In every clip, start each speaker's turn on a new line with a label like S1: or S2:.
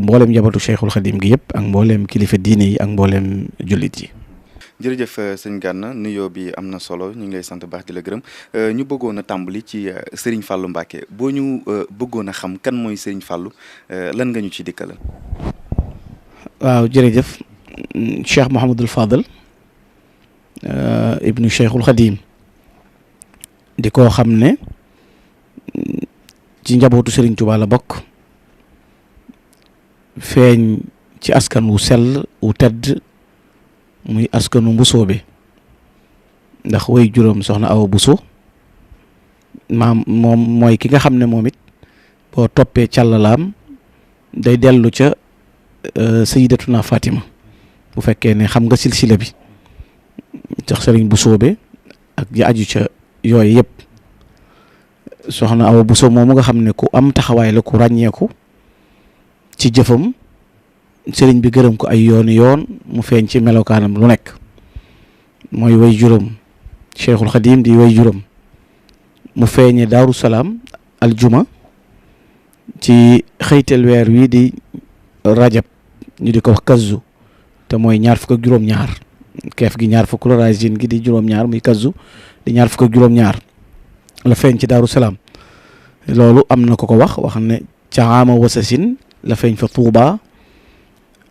S1: mboolem njabootu Cheikhul Khadim gi yëpp ak mboolem kilifa diine yi ak mboolem jullit yi.
S2: jërëjëf sëñ Gana nuyoo bi am na solo ñu ngi lay sant baax di la gërëm ñu bëggoon a tàmbali ci Serigne Fallou Mbacké boo ñu bëggoon a xam kan mooy Serigne Fallou lan nga ñu ci dikkalal.
S1: waaw jërëjëf Cheikh Mouhamadul Fadal ibnu Cheikhul Khadim di koo xam ne ci njabootu Serigne Touba la bokk feeñ ci askan wu sell wu tedd muy askanu Mbusoobe ndax way juróom soxna Awa Buso maam moom mooy ki nga xam ne moom it boo toppee càllalaam day dellu ca Sayyidatuna Fatima bu fekkee ne xam nga silsila bi tax Sëriñ Mbusoobe ak ji aju ca yooyu yëpp soxna Awa Buso moomu nga xam ne ku am taxawaay la ku ràññeeku ci jëfam sëriñ bi gërëm ko ay yooni yoon mu feeñ ci melokaanam lu nekk mooy way juróom Cheikhul Khadim di way juróom mu feeñe Daaru Salaam aljuma ci xëytel weer wi di rajab ñu di ko wax kazu te mooy ñaar fukk ak juróom-ñaar keef gi ñaar fukk la rajin gi di juróom-ñaar muy kazu di ñaar fukk ak juróom-ñaar la feeñ ci Daaru Salaam loolu am na ko wax ne ca ama wasasin la feeñ fa Tuuba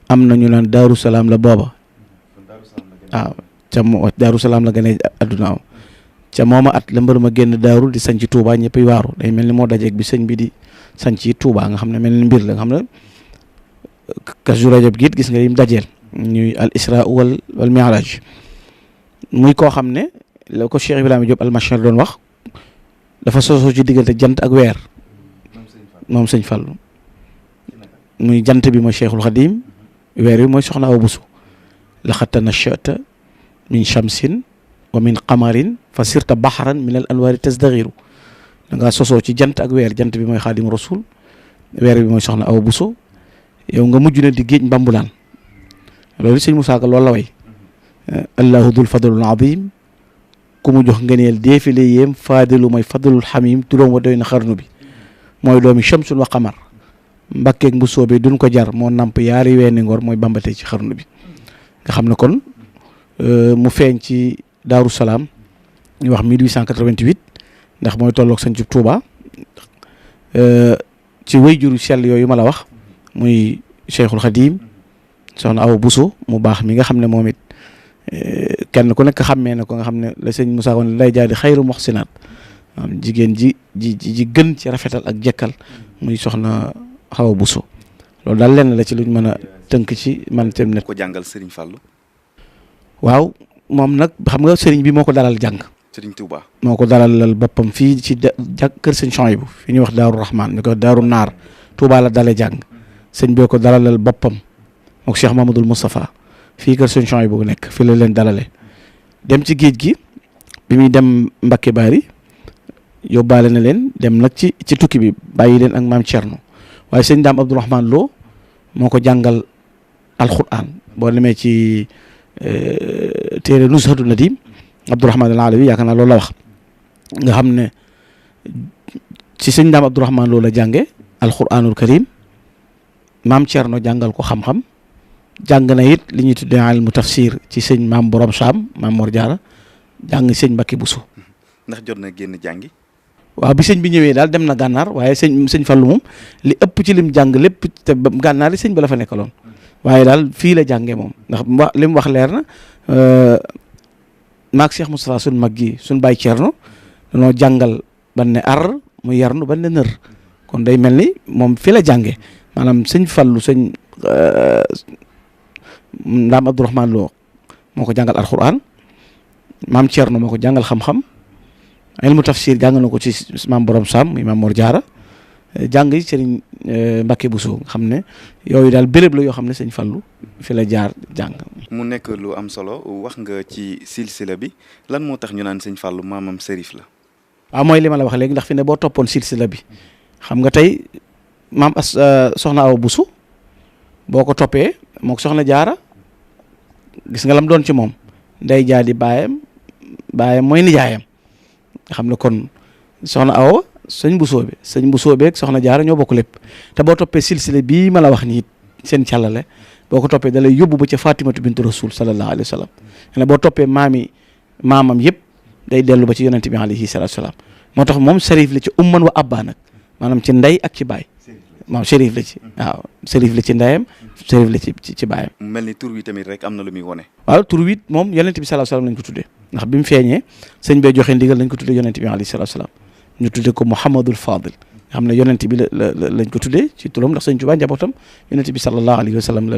S1: am na ñu naan Daaru Salaam la booba waaw ca Daaru Salaam la gane adduna am ca mooma at la mbër ma génn daaru di sanc Touba ñëppay waaru day mel ni moo dajeeg bi sëñ bi di sanc Touba nga xam ne mel ni mbir la nga xam ne Kazu Rajab giit gis nga yim dajeel ñuy al isra wal mi'raj muy koo xam ne la ko Cheikh Ibrahima Diop al-Mashar doon wax dafa sosoo ci diggante jant ak weer moom sëñ Fallu muy jant bi mooy Cheikhul Khadim weer wi mooy soxna Awa Buso laqad tanashata min shamsin wa min qamarin fa sirta bahran min al anwaari tasdaxiru da ngaa sosoo ci jant ak weer jant bi mooy Xaadim Rasul weer bi mooy soxna Awa Buso yow nga mujj na di géej mbambulaan loolu sëñ Musaa Ka loolu la way allahu dul fadlul azim ku mu jox ngëneel déefile yéem faadilu mooy fadlul xamim turóom wa doy na xarnu bi mooy doomi shamsun wa qamar mbakkeeg Mbusoobe duñ ko jar moo namp yaari weeni ngor mooy bambate ci xarnu bi nga xam ne kon mu feeñ ci Daaru Salaam ñu wax 1888 ndax mooy tolloog sañ ci Touba ci way juru sell yooyu ma la wax muy Cheikhul Khadim soxna Awa Buso mu baax mi nga xam ne moom it kenn ku nekk xàmmee na ko nga xam ne la sëñ Moussa woon lay jaadi xayru muxsinaat jigéen ji gën ci rafetal ak jekkal muy soxna Awa Buso loolu daal lenn la ci luñ mën a tënk ci man tam ne
S2: ko jàngal Serigne Fallou
S1: waaw moom nag xam nga sëriñ bi moo ko dalal jàng
S2: Serigne Touba
S1: moo ko dalalal boppam fii ci kër sëñ Chouaïbou fi ñuy wax Daaru Rahman ñu ko Daaru Naar Touba la dale jàng sëñ bee ko dalalal boppam mook Cheikh Mamadou Moustapha fii kër sëñ Chouaïbou bu nekk fii la leen dalale dem ci géej gi bi muy dem Mbakke Bari yóbbaale na leen dem nag ci tukki bi bàyyi leen ak maam Thierno waaye sëñ Daam Abdourahman Lo moo ko jàngal alquran boo demee ci téere Nuzhatu Nadim Abdourahman al Alawi yaakaar naa loolu la wax nga xam ne ci sëñ Daam Abdourahman Lo la jànge alquranul karim maam Thierno jàngal ko xam-xam jàng na it li ñuy tuddee ilmu tafsir ci sëñ maam Borom Saam maam Mor Jaara jàng sëñ Mbacke Bousso.
S2: ndax jot na génn jàngi.
S1: waaw bi sëñ bi ñëwee daal dem na gànnaar waaye sëñ Fallu moom li ëpp ci lim jàng lépp te gànnaar yi sëñ ba la fa nekkaloon waaye daal fii la jàngee moom ndax li mu wax leer na maag Cheikh Moustapha suñ mag gi suñ Baye Thierno dañoo jàngal ban ne ar mu yarnu ban ne nër kon day mel ni moom fii la jàngee maanaam sëñ Fallu sëñ Ndaam Abdourahman Lo moo ko jàngal alquran maam Thierno moo ko jàngal xam-xam ilmu tafsir jàng na ko ci maam Borom Sam muy maam Mor Jaara jàng yi sëriñ Mbacke Bousso nga xam ne yooyu daal béréb la yoo xam ne sëñ Fallu fi la jaar jàng.
S2: mu nekk lu am solo wax nga ci silsila bi lan moo tax ñu naan sëñ Fallu maamam sërif la.
S1: waaw mooy li ma la wax léegi ndax fi ne boo toppoon silsila bi xam nga tey maam soxna Awa Bousso boo ko toppee mook soxna Jaara gis nga lam doon ci moom nday jaa di baayam mooy nijaayam nga xam ne kon soxna Awa sëñ Bousso bi ak soxna Jaara ñoo bokk lépp te boo toppee silsile bii ma la wax nii seen càllale boo ko toppee da lay yóbbu ba ca Fatimatu bintu Rasul sallallahu alayhi wa sallam ne boo toppee maamam yëpp day dellu ba ci yonente bi alayhi salatu salaam moo tax moom sharif la ci umman wa abba nag maanaam ci ndey ak ci baay moom sharif la ci waaw sharif la ci ndeyam sharif la ci baayam.
S2: mel ni tur wi tamit rek am na lu muy wone.
S1: waaw tur wi moom yonente bi salatu salaam lañ ko tuddee ndax bi mu feeñee sëñ bee joxe ndigal lañ ko tuddee yonente bi alayhi salatu salaam ñu tuddee ko Muhammadul Fadil nga xam ne yonente bi lañ ko tuddee ci turam ndax sëñ Tuubaa njabootam yonente bi sallallahu alayhi wa sallam la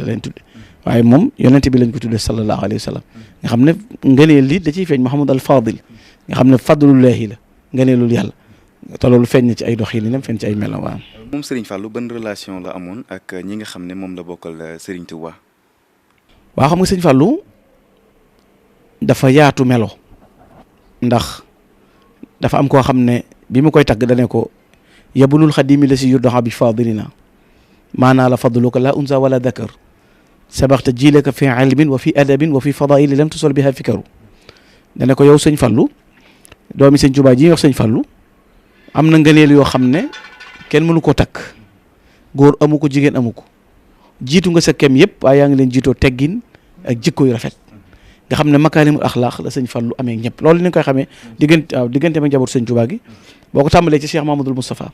S1: leen tuddee waaye moom yonente bi lañ ko tuddee sallallahu alayhi wa sallam nga xam ne ngëneel li da ciy feeñ Muhammadul Fadil nga xam ne fadlullahi la ngëneelul yàlla te loolu feeñ na ci ay doxalinam feeñ ci ay melam waaw.
S2: moom Serigne Fallou ban relation la amoon ak ñi nga xam ne moom la bokkal Serigne Touba.
S1: waaw xam nga sëñ Fallou dafa yaatu melo ndax dafa am koo xam ne bi mu koy tagg dane ko yabunul xadimi la si yurdoxa bi fadilina maanaa la fadluka la unsa wala dakar sabaxta jilaka fi ilmin wa fi adabin wa fi fadaili lam tusol biha fikaru dane ko yow sëñ Fallou doomi sëñ Tuubaa ji wax sëñ Fallou am na ngëneel yoo xam ne kenn mënu ko takk góor amu ko jigéen amu ko jiitu nga sa kem yëpp waaye yaa ngi leen jiitoo teggin ak jikko yu rafet nga xam ne makaarimul axlaax la sëñ Fallou amee ñëpp loolu ni nga koy xamee diggante ma njaboot sëñ Tuubaa gi boo ko tàmbalee ci Cheikh Mahamadul Moustapha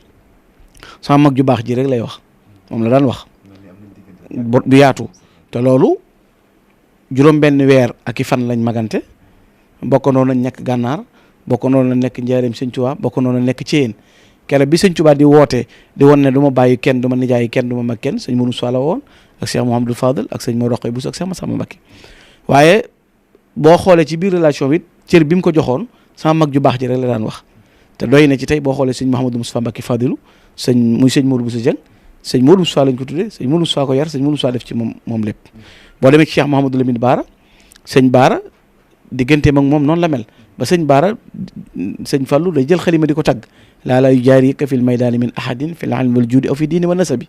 S1: sama mag ju baax ji rek lay wax moom la daan wax bu yaatu te loolu juróom-benn weer ak i fan lañ magante bokkandoo nañ nekk gànnaar bokkandoo nañ nekk njaareem sëñ Tuubaa bokkandoo nañ nekk Ceyeen kere bi sëñ Tuubaa di woote di won ne du ma bàyyi kenn du ma nijaayi kenn du ma mag kenn sëñ Mourou Sala woon ak Cheikh Mouhamadul Fadel ak sëñ Mor Roqay Bousso ak Cheikh Massamba Mbacké waaye boo xoolee ci biir relation bi cër bi mu ko joxoon sama mag ju baax ji rek la daan wax te doy na ci tey boo xoolee sëñ Mouhamadou Moustapha Mbacké Fadilu muy sëñ Modou Bousso Dieng sëñ Modou Moustapha lañ ko tuddee sëñ Modou Moustapha ko yar sëñ Modou Moustapha def ci moom lépp boo demee ci Cheikh Mouhamadou Lamine Baara sëñ Baara digganteem ak moom noonu la mel ba sëñ Baara sëñ Fallou day jël xalima di ko tagg laa la yujaarika fil maydaani min ahadin fil ilmi wal juudi aw fi diini wa nasabi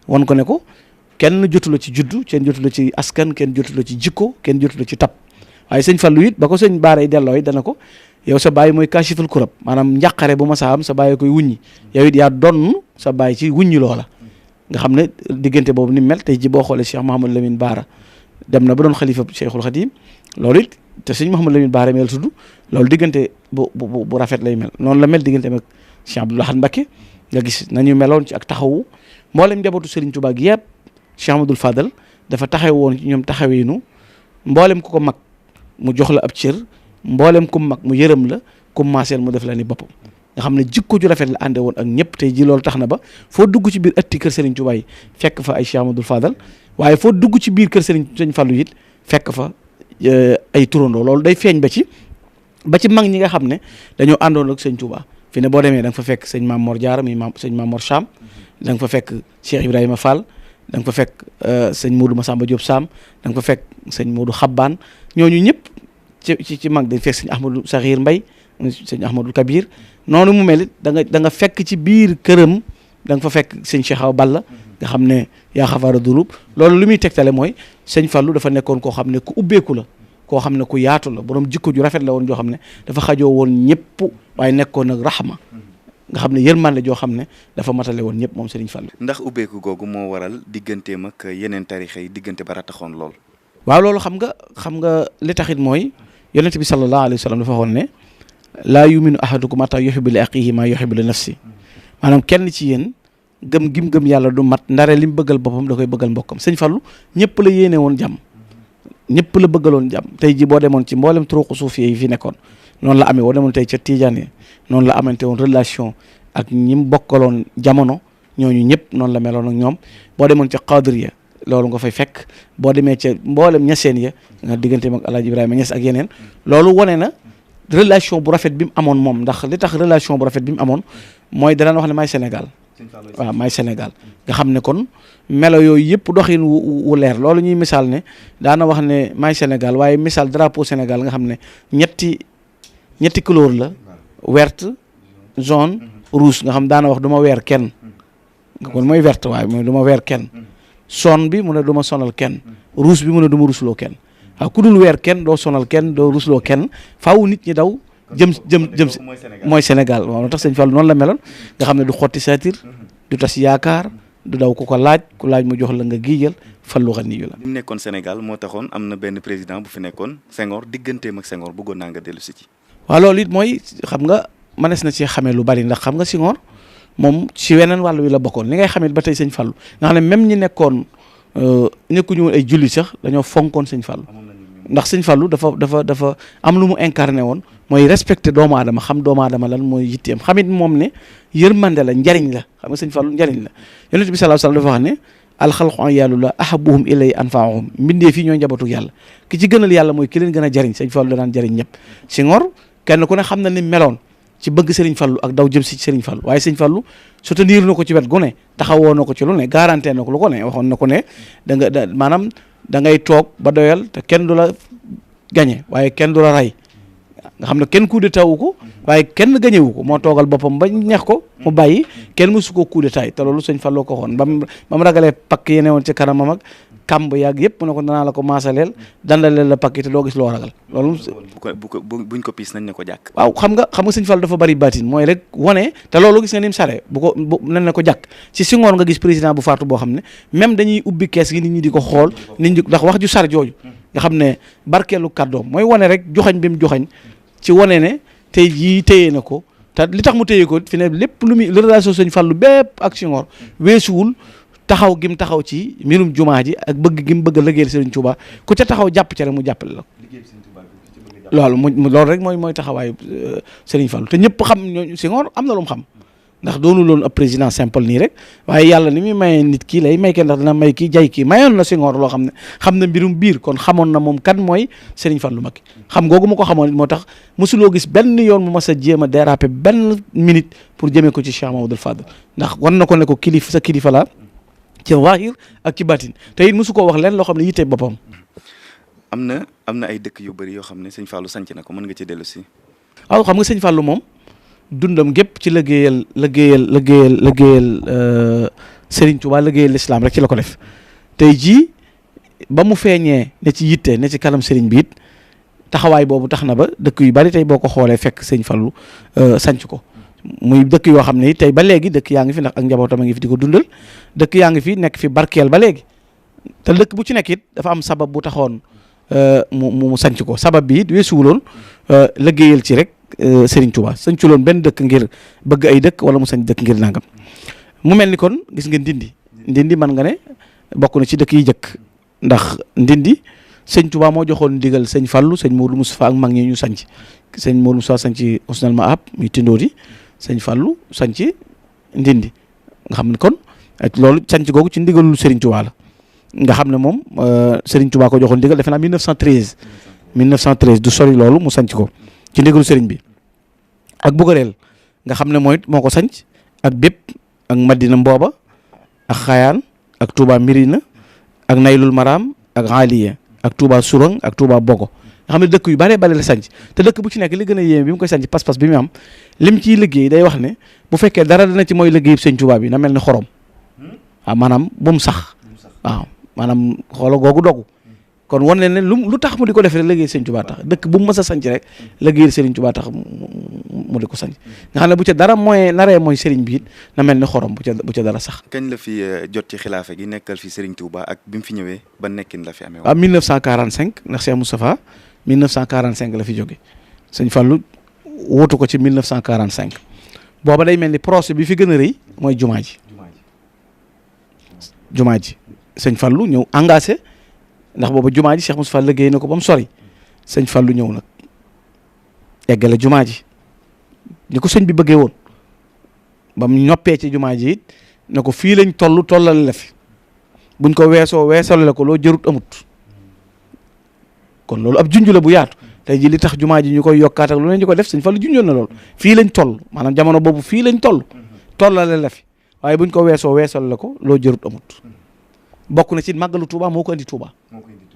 S1: won ko ne ko kenn jotu la ci juddu kenn jotu la ci askan kenn jotu la ci jikko kenn jotu la ci tab waaye sëñ Fallou it ba ko sëñ Baara yi delloo it dana ko yow sa baay mooy kaashiful kurab maanaam njàqare bu ma saa am sa baay koy wuññi yow it yaa donn sa baay ci wuññi loola nga xam ne diggante boobu ni mel tey ji boo xoolee Cheikh Mouhamadou Lamine Baara dem na ba doon xalifa Cheikhul Khadim loolu it te sëñ Mouhamadou Lamine Baara mel tudd loolu diggante bu rafet lay mel noonu la mel diggante ak Cheikh Abdoul Ahad Mbacké nga gis nañu meloon ci ak taxawu mboolem njabootu Serigne Touba gi yëpp Cheikh Amadou Fadal dafa taxaw woon ci ñoom taxaweenu mboolem ku ko mag mu jox la ab cër mboolem ku mag mu yërëm la ku maaseel mu def la ni boppam nga xam ne jikko ju rafet la ànde woon ak ñëpp tey ji loolu tax na ba foo dugg ci biir ëtti kër Serigne Touba yi fekk fa ay Cheikh Amadou Fadal waaye foo dugg ci biir kër Serigne Fallou it fekk fa ay turandoo loolu day feeñ ba ci mag ñi nga xam ne dañoo àndoon ak Serigne Touba fi ne boo demee da nga fa fekk sëñ Maam Mor Diarra mi sëñ Maam Mor Cham da nga fa fekk Cheikh Ibrahima Fall da nga fa fekk sëñ Modou Massamba Diop Sam da nga fa fekk sëñ Modou Xabbaan ñooñu ñëpp ci mag dañ fekk sëñ Ahmadou Sakhir Mbay sëñ Ahmadou Kabir noonu mu mel it da nga fekk ci biir këram da nga fa fekk sëñ Cheikh Awa Balla nga xam ne yaa xafaara dulub loolu lu muy tegtale mooy sëñ Fallou dafa nekkoon koo xam ne ku ubbeeku la koo xam ne ku yaatu la borom jikko ju rafet la woon joo xam ne dafa xajoo woon ñëpp waaye nekkoon nag raxma nga xam ne yërmande joo xam ne dafa matale woon ñëpp moom Serigne Fallou.
S2: ndax ubbeeku googu moo waral digganteem ak yeneen tarixa yi diggante ba rataxoon lool.
S1: waaw loolu xam nga li taxit mooy yonent bi sallallahu alayhi wa sallam dafa waxoon ne laa yuminu ahadukum hatta yuhibbu li axiihi maa yuhibbu li nafsi maanaam kenn ci yéen gëm yàlla du mat ndare li mu bëggal boppam da koy bëggal mbokkam sëñ Fallou ñëpp la yéene woon jàmm ñëpp la bëggaloon jàmm tey ji boo demoon ci mboolem turuqu suufi yi fi nekkoon noonu la amee boo demoon tey ca Tijaan yi noonu la amante woon relation ak ñi mu bokkaloon jamono ñooñu ñëpp noonu la meloon ak ñoom boo demoon ca Qadiriya loolu nga fay fekk boo demee ca mboolem ñaseen ya nga diggante ak El Hadj Ibrahima Niass ak yeneen loolu wane na relation bu rafet bi mu amoon moom ndax li tax relation bu rafet bi mu amoon mooy danaan wax ne maay Sénégal waaw maay Sénégal nga xam ne kon melo yooyu yëpp doxin wu leer loolu ñuy misaal ne daana wax ne maay Sénégal waaye misaal drapeau Sénégal nga xam ne ñetti couleur la verte jaune rouge nga xam daana wax du ma weer kenn kon mooy verte waaye mooy du ma weer kenn son bi mu ne du ma sonal kenn rouge bi mu ne du ma rusloo kenn waaw ku dul weer kenn doo sonal kenn doo rusloo kenn faaw nit ñi daw jëm mooy Sénégal waaw tax sëñ Fallou noonu la meloon nga xam ne du xotti saatir du tas yaakaar du daw ku laaj mu jox la nga giijal Fallu ganiyu la.
S2: li mu nekkoon Sénégal moo taxoon am na benn président bu fi nekkoon Senghor digganteem ak Senghor bëggoon naa nga dellu si ci.
S1: waaw loolu it mooy xam nga mënees na ci xamee lu bari ndax xam nga Senghor moom ci weneen wàll wi la bokkoon li ngay xamee ba tey sëñ Fallu nga xam ne même ñi nekkoon nekkuñu woon ay julli sax dañoo fonkoon sëñ Fallu ndax sëñ Fallu dafa am lu mu incarné woon mooy respecté doomu aadama xam doomu aadama lan mooy yitteem xamit moom ne yërmande la njariñ la xam nga sëñ Fallu njariñ la yonent bi sallallahu alayhi wasallam dafa wax ne alxalqu ayaalullah ahabuhum ilay anfaahum mbindee fii ñoo njabootu yàlla ki ci gënal yàlla mooy ki leen gën a jariñ sëñ Fallu da daan jariñ ñëpp Senghor kenn ku ne xam na ni meloon ci bëgg Serigne Fallu ak daw jëm si Serigne Fallu waaye Serigne Fallu soutenir na ko ci wet gu ne taxawoo na ko ci lu ne garanté na ko lu ko ne waxoon na ko ne maanaam da ngay toog ba doyal te kenn du la gañe waaye kenn du la rey nga xam ne kenn coup d'état wu ko waaye kenn gañewu ko moo toogal boppam ba neex ko mu bàyyi kenn mësu ko coup d'état te loolu sëñ Fallu ko waxoon ba mu ragalee pakk yi ne woon ci kanamam ak kàmb yàgg yëpp mu ne ko danaa la ko maasaleel dandaleel la pakk te doo gis loo ragal loolu
S2: buñ ko piis nañ ne ko jàkk
S1: waaw xam nga sëñ Fallu dafa bari baatin mooy rek wane te loolu gis nga ni mu sare nañ ne ko jàkk ci Senghor nga gis président bu faatu boo xam ne même dañuy ubbi kees gi nit ñi di ko xool nit ñi ndax wax ju sar jooju nga xam ne barkeelu kàddoom mooy wane rek joxañ bi mu joxañ ci wane ne tey jii téye na ko te li tax mu téye ko fi ne lépp lu muy relation sëñ Fallu bépp ak Senghor weesuwul taxaw gim taxaw ci mbirum jumaa ji ak bëgg gim bëgg a liggéeyal Serigne Touba ku ca taxaw jàpp ci rek mu jàppale la ko loolu rek mooy taxawaayu Serigne Fallu te ñëpp xam ñooñu Senghor am na lu mu xam ndax doonu loon ab président simple nii rek waaye yàlla ni muy mayee nit kii lay may kenn ndax dina may kii jay kii mayoon na Senghor loo xam ne xam na mbirum biir kon xamoon na moom kan mooy Serigne Fallu Mbacké xam googu mu ko xamoon moo tax mosuloo gis benn yoon mu mas a jéem a déraper benn minute pour jëmee ko ci Cheikh Mamadou Fadal ndax war na ko ne ko sa kilifa la ci waahir ak ci baatin te it mosu koo wax leen loo xam ne yitte boppam.
S2: am na ay dëkk yu bëri yoo xam ne sëñ Fallu sanc na ko mën nga ci dellu si.
S1: waaw xam nga sëñ Fallu moom dundam gépp ci liggéeyal Serigne Touba liggéeyal l'islam rek ci la ko def tey jii ba mu feeñee ne ci yitte ne ci kanam Serigne bi it taxawaay boobu tax na ba dëkk yu bari tey boo ko xoolee fekk sëñ Fallu sanc ko. muy dëkk yoo xam ne tey ba léegi dëkk yaa ngi fi ndax ak njabootam a ngi fi di ko dundal dëkk yaa ngi fi nekk fi barkeel ba léegi te dëkk bu ci nekk it dafa am sabab bu taxoon mu sanc ko sabab bi it weesuwuloon liggéeyal ci rek Serigne Touba sanculoon benn dëkk ngir bëgg ay dëkk wala mu sanc dëkk ngir nangam mu mel ni kon gis nga ndindi man nga ne bokk na ci dëkk yi jëkk ndax ndindi sëñ Touba moo joxoon ndigal sëñ Fallu sëñ Modou Moustapha ak mag ñi ñu sanc sëñ Modou Moustapha sanc Husnal Maab muy Tindóodi sëñ Fallu sanc ndindi nga xam ne kon loolu sanc googu ci ndigalul Serigne Touba la nga xam ne moom Serigne Touba ko joxoon ndigal defe naa 1913 du sori loolu mu sanc ko ci ndigalu Serigne bi ak Bugareel nga xam ne mooy moo ko sanc ak bépp ak Madina Mbooba ak Xayaan ak Touba Mirina ak Naylul Maram ak Aliya ak Touba Sourang ak Touba Bogo nga xam ne dëkk yu bare bare la sanc te dëkk bu ci nekk li gën a yéeme bi mu koy sanc pas-pas bi mu am lim ciy liggéey day wax ne bu fekkee dara dana ci mooy liggéey sëñ Touba bi na mel ni xorom waaw maanaam bu mu sax waaw maanaam xoola googu dogu kon wan leen ne lu tax mu di ko def rek liggéey sëñ Touba tax dëkk bu mu mës a sanc rek liggéey sëriñ Touba tax mu di ko sanc nga xam ne bu ca dara mooy naree mooy sëriñ bi it na mel ni xorom bu ca dara sax.
S2: kañ la fi jot ci xilaafa gi nekkal fi Serigne Touba ak bi mu fi ñëwee ba nekkin la fi amee.
S1: waaw 1945 ndax Cheikh Moustapha 1945 la fi jóge sëñ Fallu wóotu ko ci 1945 booba day mel ni projet bi fi gën a rëy mooy jumaa ji sëñ Fallu ñëw engagé ndax booba jumaa ji Cheikh Moustapha liggéey na ko ba mu sori sëñ Fallu ñëw nag eggale jumaa ji ni ko sëñ bi bëggee woon ba mu ñoppee ci jumaa ji it ne ko fii lañ tollale la fi buñ ko weesoo la ko loo jërut amut kon loolu ab junj la bu yaatu tey ji li tax jumaa ji ñu koy yokkaat ak lu ne ñu ko def sëñ Fallu junjoon na loolu fii lañ toll maanaam jamono boobu fii lañ tollale la fi waaye buñ ko weesoo la ko loo jërut amut bokk na ci màggalu Touba moo ko andi Touba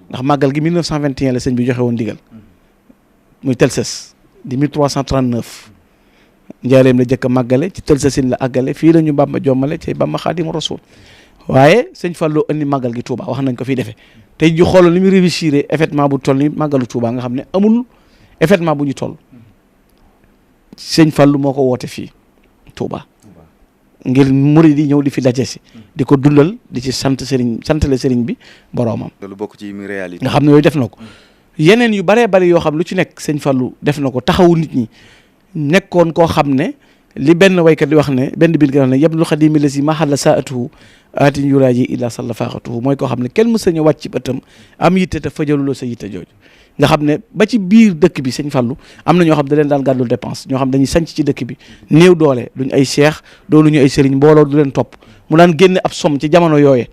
S1: ndax màggal gi 1921 la sëñ bi joxe woon ndigal muy Telses di 1339 njaareem la jëkk a màggale ci Telsesin la àggale fii la ñu Bàmba jommale ci Bàmba Xaadimu Rasuul waaye sëñ Fallu andi màggal gi Touba wax nañ ko fii defee tey ji xoolal ni mu réussir effectivement bu toll ni màggalu Touba nga xam ne amul effectivement bu ñu toll sëñ Fallu moo ko woote fii Touba ngir murid yi ñëw di fi daje si di ko dundal di ci santale sëriñ bi boroomam.
S2: loolu bokk ci mi réalité.
S1: nga xam ne yooyu def na ko yeneen yu baree bari yoo xam lu ci nekk sëñ Fallou def na ko taxawu nit ñi nekkoon koo xam ne li benn waykat di wax ne benn biir nga wax ne yabnul xadimi la si mahalla saatuhu aatin yuraaji illa salla faaxatuhu mooy koo xam ne kenn mës a ñëw wàcc ci bëtam am yitte te fajaluloo sa yitte jooju nga xam ne ba ci biir dëkk bi sëñ Fallou am na ñoo xam da leen daan gàddul dépense ñoo xam dañuy sanc ci dëkk bi néew doole duñ ay seex doonuñu ay sëriñ mbooloo du leen topp mu daan génne ab som ci jamono yooye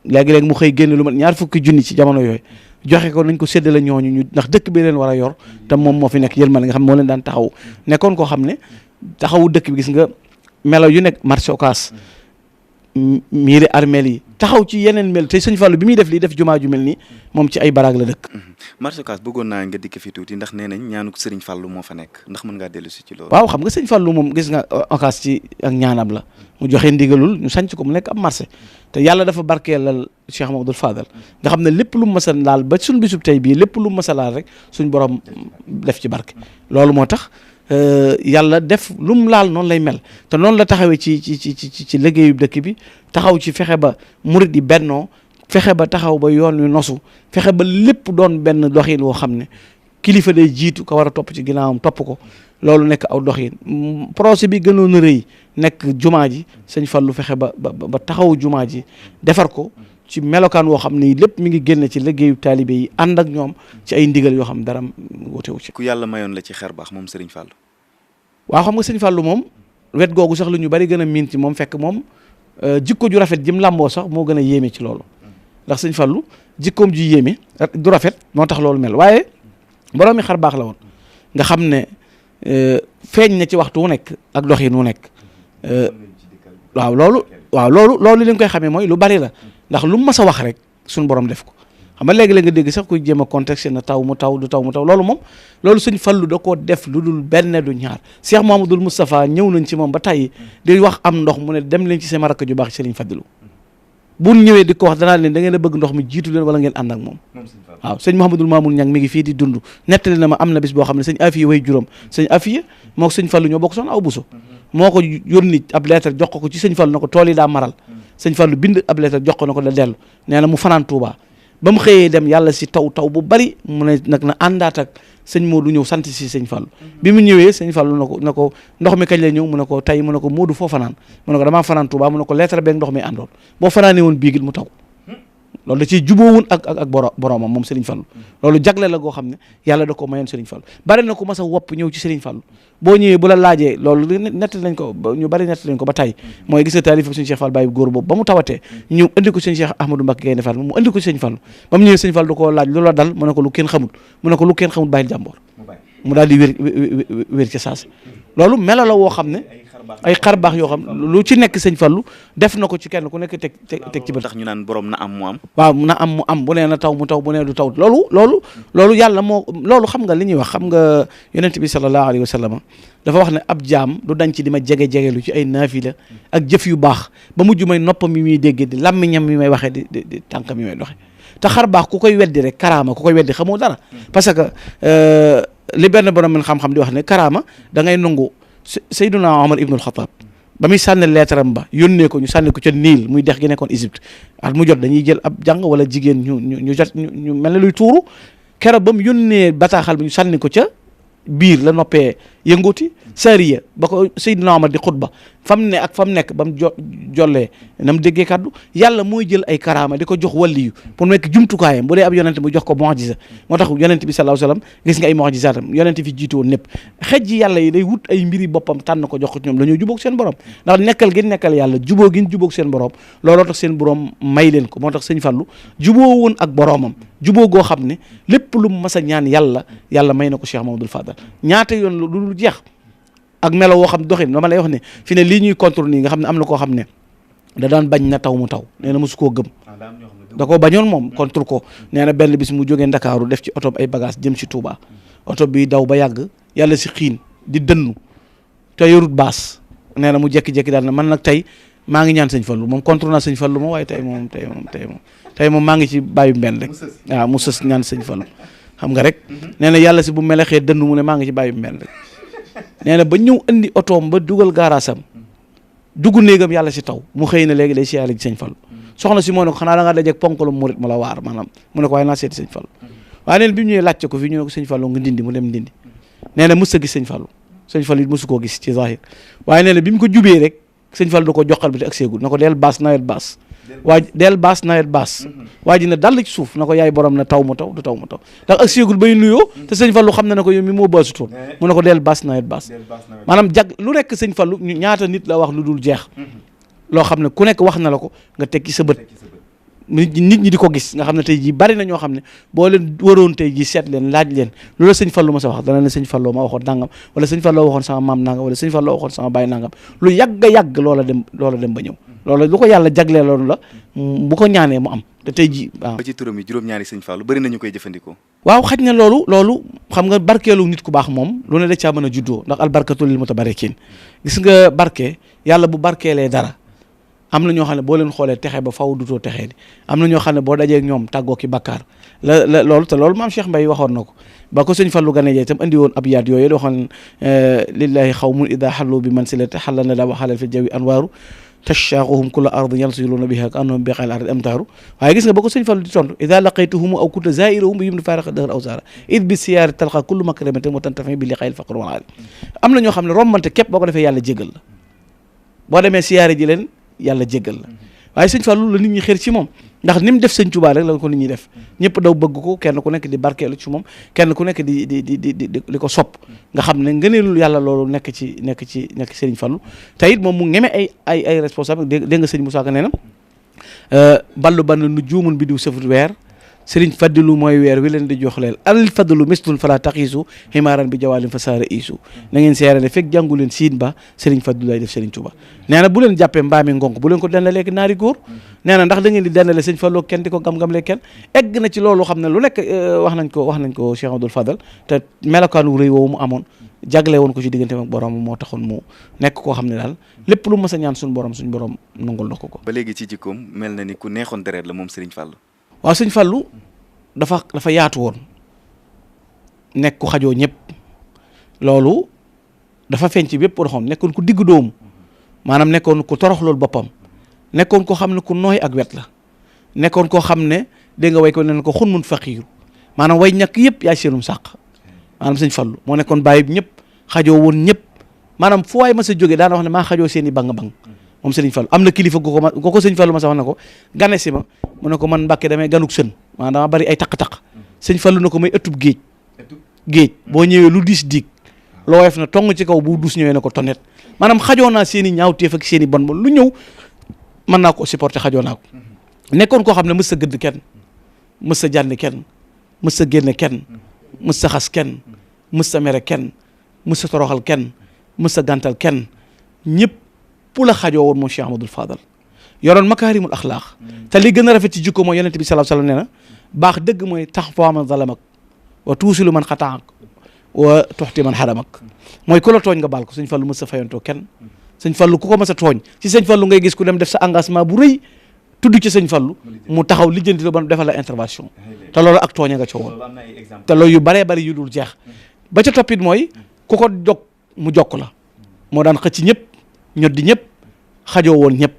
S1: léegi-léegi mu xëy génne lu mat 20 junni ci jamono yooyu joxe ko nañ ko séddale ñooñu ñu ndax dëkk bi leen war a yor te moom moo fi nekk yërmande nga xam moo leen daan taxaw nekkoon koo xam ne taxawu dëkk bi gis nga melo yu nekk marché Ocass miiri armeel yi taxaw ci yeneen mel te sëñ Fallou bi muy def lii def jumaa ju mel nii moom ci ay baraag la dëkk.
S2: marché Ocass bëggoon naa nga dikk fi tuuti ndax nee nañ ñaanu sëriñ Fallou moo fa nekk ndax mën ngaa dellu si ci loolu.
S1: waaw xam nga sëñ Fallou moom gis nga Ocass ci ak ñaanam la mu joxe ndigalul ñu sanc ko mu nekk ab marché te yàlla dafa barkeelal Cheikh Mamadou Fadal nga xam ne lépp lu mu mës a laal ba suñ bisub tey bii lépp lu mu mës a laal rek suñ borom def ci barke loolu moo tax. yàlla def lu mu laal noonu lay mel te noonu la taxawee ci liggéeyu dëkk bi taxaw ci fexe ba murid yi bennoo fexe ba taxaw ba yoon wi nosu fexe ba lépp doon benn doxin woo xam ne kilifa day jiitu ko war a topp ci ginnaawam topp ko loolu nekk aw doxin projet bi gënoon a rëy nekk jumaa ji sëñ Fallou fexe ba taxaw jumaa ji defar ko ci melokaan woo xam ne lépp mi ngi génn ci liggéeyu taalibe yi ànd ak ñoom ci ay ndigal yoo xam dara wutewu ci.
S2: ku yàlla mayoon la ci xar baax moom Serigne Fallou.
S1: waaw xam nga Serigne Fallou moom wet googu sax lu ñu bari gën a miin ci moom fekk moom jikko ju rafet jim làmboo sax moo gën a yéeme ci loolu ndax Serigne Fallou jikkoom ju yéeme du rafet moo tax loolu mel waaye borom mi xar baax la woon nga xam ne feeñ na ci waxtu wu nekk ak doxin wu nekk waaw loolu li nga koy xamee mooy lu bari la. ndax lu mu mas a wax rek suñu borom def ko xam nga léegi-léeg nga dégg sax kuy jéem a contexte na taw mu taw du taw mu taw loolu moom loolu sëñ Fallou da koo def lu dul benn du ñaar Cheikh Mouhamadoul Moustapha ñëw nañ ci moom ba tey di wax am ndox mu ne dem leen ci sama rakk ju baax Serigne Fadilou bu ñëwee di ko wax danaa leen da ngeen a bëgg ndox mi jiitu leen wala ngeen ànd ak moom waaw sëñ Mouhamadoul Mamoun Niang mi ngi fii di dund nettali na ma am na bis boo xam ne sëñ Afiya way juróom sëñ Afiya moo ko sëñ Fallou ñoo bokk soxna aw buso moo ko yónni ab lettre jox ko ci sëñ Fallou na ko tool yi daa maral sëñ Fallou bind ab lettre jox ko na ko da dellu nee na mu fanaan Touba ba mu xëyee dem yàlla si taw bu bari mu ne nag na àndaat ak sëñ Modou ñëw sant si sëñ Fallou bi mu ñëwee sëñ Fallou na ko ndox mi kañ lay ñëw mu ne ko tey mu ne ko Modou foo fanaan mu ne ko damaa fanaan Touba mu ne ko lettre beeg ndox mi àndoon boo fanaanee woon biigil mu taw loolu da ciy jubóowun ak boroomam moom Serigne Fallou loolu jagle la goo xam ne yàlla da ko mayoon Serigne Fallou bari na ko mas a wopp ñëw ci Serigne Fallou boo ñëwee bu la laajee loolu nettali nañ ko ñu bari nettali nañ ko ba tey mooy gis nga taalif ak Serigne Cheikh Fall Baye góor boobu ba mu tawatee ñu indi ko Serigne Cheikh Ahmadou Mbacké Gaïndé Fall mu indi ko Serigne Fallou ba mu ñëwee Serigne Fallou da koo laaj lu la dal mu ne ko lu kenn xamul mu ne ko lu kenn xamul bàyyil jàmboor mu daal di wér ci saasi loolu melo la woo xam ne ay xar baax yoo xam lu ci nekk sëñ Fallou def na ko ci kenn ku nekk teg ci bët.
S2: tax ñu naan borom na am mu am.
S1: waaw na am mu am bu nee na taw mu taw bu nee du taw loolu yàlla moo loolu xam nga li ñuy wax xam nga yonent bi sallallahu alayhi wa sallam dafa wax ne ab jaam du dañ ci di ma jege-jegelu ci ay naafila ak jëf yu baax ba mujj may noppam mi muy dégg di làmmiñam mi may waxee di tànkam mi may doxe te xar baax ku koy weddi rek karaama ku koy weddi xamoo dara parce que li benn borom min xam-xam di wax ne karaama da ngay nangu Seydina Omar ibnul Xataab ba muy sànni leetaram ba yónnee ko ñu sànni ko ca Niil muy dex gi nekkoon Égypte at mu jot dañuy jël ab jàng wala jigéen ñu jot ñu mel ne luy tuuru keroog ba mu yónnee bataaxal bi ñu sànni ko ca biir la noppee yënguti sariya ba ko Seydina Omar di xutba fam ne ak fam nekk ba mu jollee na mu déggee kaddu yàlla mooy jël ay karaama di ko jox waliyu pour mu nekk jumtukaayam bu dee ab yonente mu jox ko mu'jiza moo tax yonente bi sallallahu alayhi wasallam gis nga ay mu'jizaatam yonente fi jiitu woon népp xej ji yàlla yi day wut ay mbiri boppam tànn ko jox ko ci ñoom dañoo jubóog seen borom ndax nekkal gi nekkal yàlla jubóo gi jubóog seen borom looloo tax seen borom may leen ko moo tax sëñ Fallou jubóo woon ak boromam jubóo goo xam ne lépp lu mu mas a ñaan yàlla may na ko Cheikh Mamadou Fadal ñaata yoon lu jeex ak melo woo xam doxin dama lay wax ne fi ne lii ñuy contre nii nga xam ne am na koo xam ne da daan bañ na taw mu taw nee na mosu koo gëm da koo bañoon moom contre ko nee na benn bis mu jógee Ndakaaru def ci oto ay bagage jëm ci Touba oto bi daw ba yàgg yàlla si xiin di dënnu te yorut baas nee na mu jekki-jekki daal na man nag tey maa ngi ñaan sëñ Fallou moom contre naa sëñ Fallou moom waaye tey moom maa ngi ci bàyyi benn rek waaw mu sës ñaan sëñ Fallou xam nga rek nee na yàlla si bu melexee dënnu mu ne maa ngi ci bàyyi benn rek nee na ba ñëw indi otoom ba dugal gaaraasam dugg néegam yàlla si taw mu xëy na léegi day siyaare ji sëñ Fallu soxna si moo ne ko xanaa da nga dajeeg ponkalum murit mu la waar maanaam mu ne ko waaye naa seeti sëñ Fallu waaye neen bi mu ñëwee laajte ko fii ñu ne ko sëñ Fallu nga ndindi mu dem ndindi nee na mës a gis sëñ Fallu sëñ Fallu it mësu koo gis ci zahir waaye nee na bi mu ko jubee rek sëñ Fallu da ko joxal bi te ak seegul na ko del baas nawet baas del baas nawet baas waa ji ne dal ci suuf na ko yaay borom na taw mu taw du taw mu taw ndax ak seegul bay nuyoo te sëñ Fallu xam na ne ko yow mi moo baasutoon mu ne ko del baas nawet baas maanaam lu nekk sëñ Fallu ñaata nit la wax lu dul jeex loo xam ne ku nekk wax na la ko nga teg ci sa bët nit ñi di ko gis nga xam ne tey jii bari na ñoo xam ne boo leen waroon tey jii seet leen laaj leen lu la sëñ Fallu ma sa wax dana ne sëñ Fallu ma waxoon nangam wala sëñ Fallu waxoon sama maam nangam wala sëñ Fallu waxoon sama baay nangam lu yàgg a yàgg loola dem ba ñëw loola lu ko yàlla jaglee loolu la bu ko ñaanee mu am te tey jii waaw
S2: ba ci turam yi juróom-ñaari sëñ Fallu bari nañu koy jëfandikoo
S1: waaw xaj na loolu xam nga barkeelu nit ku baax moom lu ne da caa mën a juddoo ndax albarkatu lil mutabarikin gis nga barke yàlla bu barkeelee dara am na ñoo xam ne boo leen xoolee texe ba faw dutoo texee di am na ñoo xam ne boo dajee ak ñoom tàggoo ki bakkaar la loolu te loolu maam Cheikh Mbaye waxoon na ko ba ko sëñ Fallu gane jee itam andi woon ab yaat yooyu waxoon lillahi xawmun ida xallu bi mansilati xalla na daa waxalal fi jawi anwaaru tashaaquhum kulla ardin yansiluna biha ka annahum biqa'il ardi amtaaru waaye gis nga ba ko sëñ Fallu di tontu ida laqaytuhum aw kunta zairahum bi yum di faaraqa dëhër aw saara id bi siyaari talqa kullu makramatin wa tantafi bi liqa'il faqr wal aali am na ñoo xam ne rombante képp boo ko defee yàlla jégal la boo demee siyaare ji leen yàlla jéggal la waaye sëñ Fallu la nit ñi xër ci moom ndax ni mu def sëñ Tuubaa rek la ko nit ñi def ñëpp daw bëgg ko kenn ku nekk di barkeelu ci moom kenn ku nekk di ko sopp nga xam ne ngëneelul yàlla loolu nekk ci sëriñ Fallu te it moom mu ngeme ay responsable dégg nga sëñ Moussa Ka nee na ballu bann nu juumun bi diw sëfut weer sëriñ Fadilu mooy weer wi leen di jox leel al fadlu mislun fala taxiisu ximaaran bi jawaalin fa saara iisu na ngeen seere ne fekk jàngu leen siin ba sëriñ Fadilu lay def sëriñ Tuuba nee na bu leen jàppee mbaami ngonk bu leen ko dendalee ak naari góor nee na ndax da ngeen di dendale sëñ Fallu kenn di ko gam-gamlee kenn egg na ci loolu xam ne lu nekk wax nañ ko Cheikh Abdoul Fadal te melokaanu rëy woowu mu amoon jagle woon ko ci diggante ak borom moo taxoon mu nekk koo xam ne daal lépp lu mas a ñaan suñu borom nangul na ko
S2: ba léegi ci jikkoom mel na ni ku neexoon deret la moom sëriñ Fallu
S1: waaw sëñ Fallu dafa yaatu woon nekk ku xajoo ñëpp loolu dafa feeñ ci bépp doxam nekkoon ku digg doomu maanaam nekkoon ku torox loolu boppam nekkoon koo xam ne ku nooy ak wet la nekkoon koo xam ne dégg nga way ko ne ko xun mun faqiiru maanaam way ñàkk yëpp yaay seenum sàq maanaam sëñ Fallu moo nekkoon bàyyi ñëpp xajoo woon ñëpp maanaam fu waay ma sa jógee daana wax ne maa xajoo seen i bang-bang moom sëriñ Fallu am na kilifa gu ko sëñ Fallu ma sa wax na ko gane si ma mu ne ko man Mbàkke damay ganuk sën maanaam dama bari ay taq-taq sëñ Fallu na ko may ëttub géej boo ñëwee lu diis diig loo woyof na tong ci kaw bu dus ñëwee na ko tonnet maanaam xajoo naa seen i ñaawteef ak seen i bon lu ñëw mën naa ko supporter xajoo naa ko nekkoon koo xam ne mës sa gëdd kenn mës sa jànni kenn mës sa génne kenn mës sa xas kenn mës sa mere kenn mës sa toroxal kenn mës sa gàntal kenn ñëpp pour la xajoo woon moom Cheikh Ahmadul Fadal yoroon makaarimul axlaaq te li gën a rafet ci jikko mooy yonent bi sallallahu alayhi wasallam nee na baax dëgg mooy tax foo man zalamak wa tuusilu man xataak wa tuxti man xaramak mooy ku la tooñ nga baal ko sëñ Fallu mës sa fayantoo kenn sëñ Fallu ku ko mës a tooñ ci sëñ Fallu ngay gis ku dem def sa engagement bu rëy tudd ci sëñ Fallu mu taxaw lijjanti la ba defal la intervention te loolu ak tooña nga ca woon te loolu yu baree bari yu dul jeex ba ca toppit mooy ku ko jog mu jokk la moo daan xëcc ñëpp ñoddi ñëpp xajoo woon ñëpp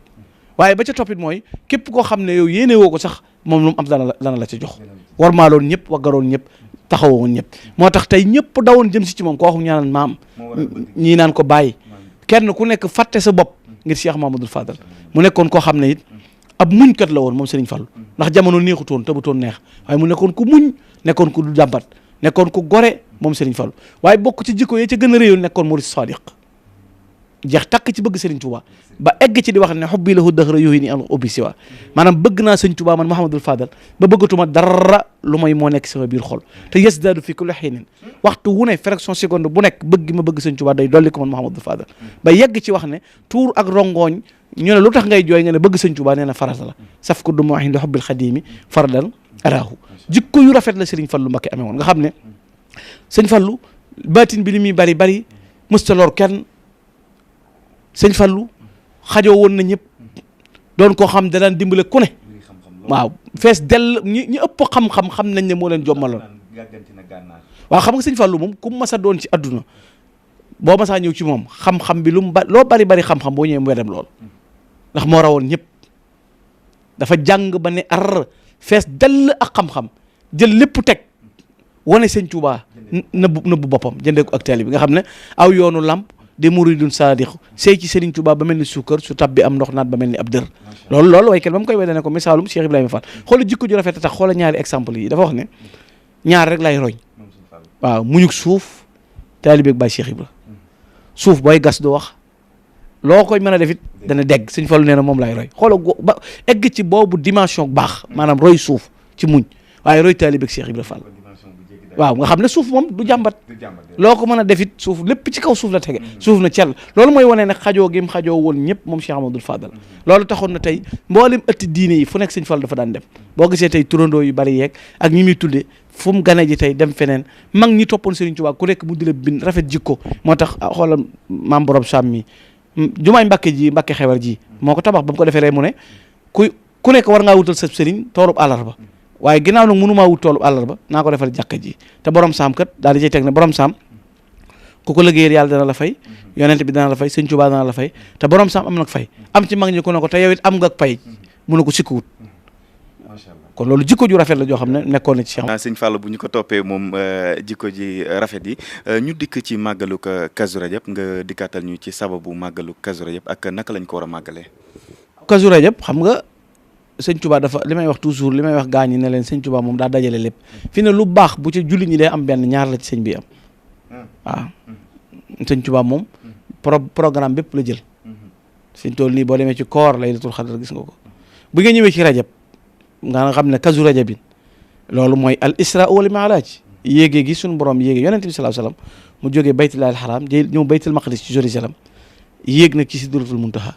S1: waaye ba ca toppit mooy képp koo xam ne yow yéene woo ko sax moom lu mu am dana la ca jox warmaaloon ñëpp waggaroon ñëpp taxawoon ñëpp moo tax tey ñëpp dawoon jëm si ci moom ko waxu ñaanal maam ñii naan ko bàyyi kenn ku nekk fàtte sa bopp ngir Cheikh Mamadou Fadal mu nekkoon koo xam ne it ab muñkat la woon moom Serigne Fallu ndax jamono neexutoon tëbutoon neex waaye mu nekkoon ku muñ nekkoon ku du jàmbat nekkoon ku gore moom Serigne Fallu waaye bokk ci jikko yi ca gën a réyoon nekkoon murid sadiq jeex takk ci bëgg Serigne Touba ba egg ci di wax ne xubbi lahu dëxra yooyu ni al ubbi siwa maanaam bëgg naa Serigne Touba man Mouhamadul Fadal ba bëggatuma dara lu may moo nekk sama biir xol te yasdaadu fi kulli xiinin waxtu wu ne fraction seconde bu nekk bëgg ma bëgg Serigne Touba day dolli ko man Mouhamadul Fadal ba yegg ci wax ne tuur ak rongooñ ñu ne lu tax ngay jooy nga ne bëgg Serigne Touba nee na farata la saf ko du ma wax li xubbil xadimi faradan araahu jikko yu rafet la Serigne Fallu Mbakke amee woon nga xam ne Serigne Fallu baatin bi li muy bari bari mësta lor kenn Serigne Fallu xajoo woon na ñëpp doon koo xam da daan dimbale ku ne waaw fees dell ñi ëpp xam nañ ne moo leen jommaloon waaw xam nga Serigne Fallu moom ku mas a doon ci adduna boo ma saa ñëw ci moom xam-xam bi lu mu loo bari xam-xam boo ñëwee mu wedam lool ndax moo rawoon ñëpp dafa jàng ba ne ar fees dell ak xam-xam jël lépp teg wane sëñ Tuubaa nëbbu boppam jëndee ko ak taalibe bi nga xam ne aw yoonu lamp de muridun saadiq sey ci Sëriñ Tuubaa ba mel ni suukar su tab bi am ndox naat ba mel ni ab dër loolu waykat ba mu koy wedde ne ko misaalum Cheikh Ibrahima Fall xoola jikko ju rafet a tax xoola ñaari exemple yi dafa wax ne ñaar rek lay roñ waaw muñuk suuf taalibe ak Baay Cheikh Ibra suuf booy gas du wax loo koy mën a def it dana dégg Sëñ Fallu nee na moom lay roy xoola ba egg ci boobu dimension baax maanaam roy suuf ci muñ waaye roy taalibe ak Cheikh Ibra Fall waaw nga xam ne suuf moom du jàmbat loo ko mën a defit suuf lépp ci kaw suuf la tege suuf na cell loolu mooy wane ne xajoo gim xajoo woon ñëpp moom Cheikh Amadou Fadal loolu taxoon na tey mboolem ëtti diine yi fu nekk Sëñ Fall dafa daan dem boo gisee tey turandoo yu bari yeeg ak ñi muy tudde fu mu gane ji tey dem feneen mag ñi toppoon Serigne Touba ku nekk mu di la bind rafet jikko moo tax xoolal maam borom Sam mi jumaay Mbàkke xewar ji moo ko tabax ba mu ko defee rek mu ne ku nekk war ngaa wutal sa sëriñ toolub àllarba waaye ginnaaw nag mënumaa wut toolu àllarba naa ko defal jàkka ji te borom saam kat daal di cay teg ne borom saam ku ko liggéeyal yàlla dana la fay yonent bi dana la fay Sëñ Tuubaa dana la fay te borom saam am nag fay am ci mag ñi ku ne ko te yow it am nga pay mu ne ko sikkuwut kon loolu jikko ju rafet la joo xam ne nekkoon na ci Cheikh
S2: Sëñ Fall bu ñu ko toppee moom jikko ji rafet yi ñu dikk ci màggalu Kazu Rajab nga dikkaatal ñu ci sababu màggalu Kazu Rajab ak naka lañ ko war a màggalee.
S1: Kazu Rajab xam nga Sëñ Tuubaa dafa li may wax toujours li may wax gaañ ñi ne leen Sëñ Tuubaa moom daa dajale lépp fi ne lu baax bu ci jullit ñi day am benn ñaar la ci sëñ bi am waaw Sëñ Tuubaa moom programme bépp la jël fiñ toll nii boo demee ci koor Laylatul Qadr gis nga ko bu nga ñëwee ci rajab nga xam ne Kazu Rajabin loolu mooy al isra wal mi'raj yéegee gi suñu borom yéegee yonent bi sallallahu alayhi wasallam mu jógee baytullahil haram ñëw baytul maqdis ci Jérusalem yéeg nag ci sidratul muntaha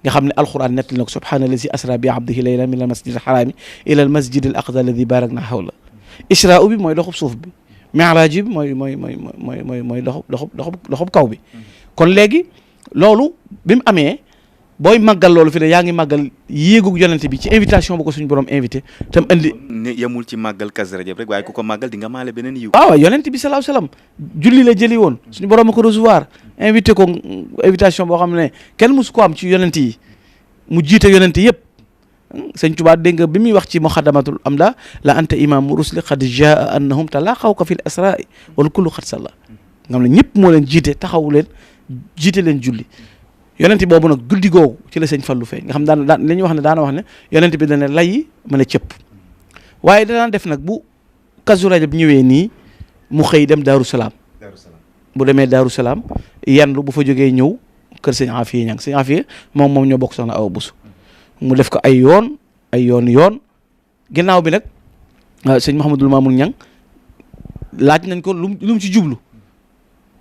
S1: nga xam ne alquran nettali na ko subhaanallazi asra bi abdihi laylan min al masjid al harami ila al masjid al aqsa alladi barakna hawla isra bi mooy doxub suuf bi mi'raj bi mooy doxub kaw bi kon léegi loolu bi mu amee booy màggal loolu fi ne yaa ngi màggal yéegug yonent bi ci invitation bu ko suñu borom invité tam andi
S2: yemul ci màggal Kazu Rajab rek waaye ku ko màggal di nga maale beneen yiw
S1: waaw yonent bi sallallahu alayhi wasallam julli la jëli woon suñu borom a ko recevoir invité ko invitation boo xam ne kenn musu ko am ci yonent yi mu jiite yonent yëpp Sëñ Tuubaa dégg nga bi muy wax ci muxaddamatul amda la anta imaamu rusli qad jaa annahum talaqawka fil asra'i wal kullu xat salla nga xam ne ñëpp moo leen jiite taxawu leen jiite leen julli yonent boobu nag guddi googu ci la Sëñ Fallu feeñ nga xam daan li ñuy wax ne daana wax ne yonent bi dana lay mën a cëpp waaye danaa def nag bu Kazu Rajab ñëwee nii mu xëy dem Daaru Salaam bu demee Daaru Salaam yandu bu fa jógee ñëw kër Sëñ Afiya Ñang Sëñ Afiya moom ñoo bokk soxna Awa Busu mu def ko ay yoon ginnaaw bi nag sëñ Mouhamadul Mamoun Ñang laaj nañ ko lu mu ci jublu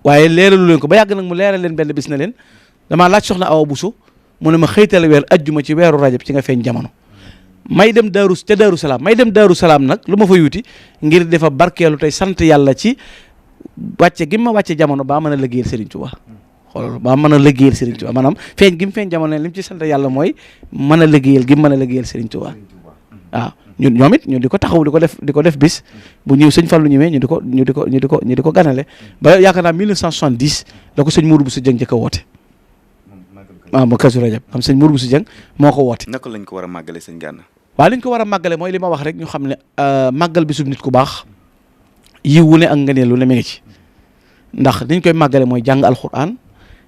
S1: waaye leeralu leen ko ba yàgg nag mu leeral leen benn bis na leen damaa laaj soxna Awa Busu mu ne ma xëytal weer ajjuma ci weeru rajab ci nga feeñ jamono may dem Daaru Salaam nag lu ma fa yuuti ngir defa barkeelu tey sant yàlla ci wàcce gi ma wàcce jamono baa mën a liggéeyal Serigne Touba xoolal baa mën a liggéeyal Serigne Touba maanaam feeñ gi mu feeñ jamono ne li mu ci sant yàlla mooy mën a liggéeyal gi mu mën a liggéeyal Serigne Touba waaw ñoom it ñu di ko taxaw di ko def bis bu ñëw Sëñ Fallu ñëwee ñu di ko ganale ba yaakaar naa 1970 la ko sëñ Mourou Bousso Dieng njëkk a woote waaw ba Kazu Rajab xam sëñ Mourou Bousso Dieng moo ko woote.
S2: naka lañ ko war a màggale sëñ Gana.
S1: waaw liñ ko war a màggale mooy li ma wax rek ñu xam ne màggal bisub nit ku baax yiw wu ne ak ngëneel lu ne mi ngi ci ndax liñ koy màggale mooy jàng alquran